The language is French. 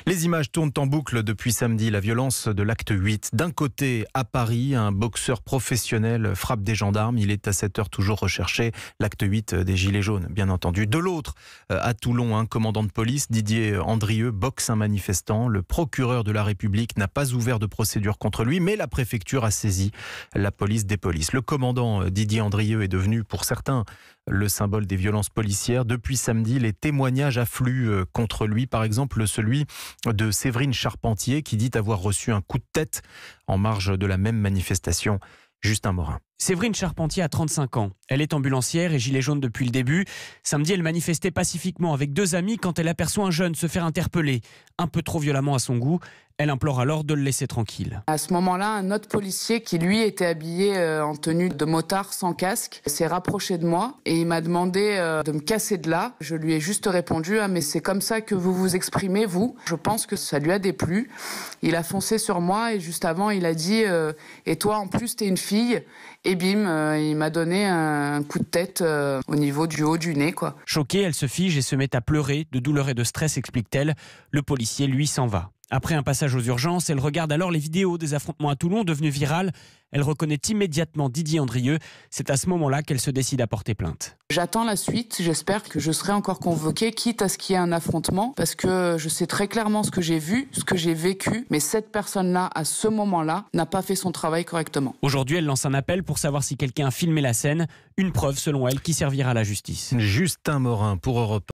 Les images tournent en boucle depuis samedi. La violence de l'acte 8. D'un côté, à Paris, un boxeur professionnel frappe des gendarmes. Il est à cette heure toujours recherché. L'acte 8 des Gilets jaunes, bien entendu. De l'autre, à Toulon, un commandant de police, Didier Andrieux, boxe un manifestant. Le procureur de la République n'a pas ouvert de procédure contre lui, mais la préfecture a saisi la police des polices. Le commandant Didier Andrieux est devenu, pour certains, le symbole des violences policières. Depuis samedi, les témoignages affluent contre lui. Par exemple, celui de Séverine Charpentier qui dit avoir reçu un coup de tête en marge de la même manifestation. Justin Morin. Séverine Charpentier a 35 ans. Elle est ambulancière et gilet jaune depuis le début. Samedi, elle manifestait pacifiquement avec 2 amis quand elle aperçoit un jeune se faire interpeller, un peu trop violemment à son goût. Elle implore alors de le laisser tranquille. À ce moment-là, un autre policier qui lui était habillé en tenue de motard sans casque s'est rapproché de moi et il m'a demandé de me casser de là. Je lui ai juste répondu « mais c'est comme ça que vous vous exprimez, vous ». Je pense que ça lui a déplu. Il a foncé sur moi et juste avant, il a dit « et toi en plus t'es une fille ». Et bim, il m'a donné un coup de tête au niveau du haut du nez, quoi. Choquée, elle se fige et se met à pleurer de douleur et de stress, explique-t-elle. Le policier, lui, s'en va. Après un passage aux urgences, elle regarde alors les vidéos des affrontements à Toulon devenues virales. Elle reconnaît immédiatement Didier Andrieux. C'est à ce moment-là qu'elle se décide à porter plainte. J'attends la suite. J'espère que je serai encore convoquée, quitte à ce qu'il y ait un affrontement, parce que je sais très clairement ce que j'ai vu, ce que j'ai vécu, mais cette personne-là, à ce moment-là, n'a pas fait son travail correctement. Aujourd'hui, elle lance un appel pour savoir si quelqu'un a filmé la scène. Une preuve, selon elle, qui servira à la justice. Justin Morin pour Europe 1.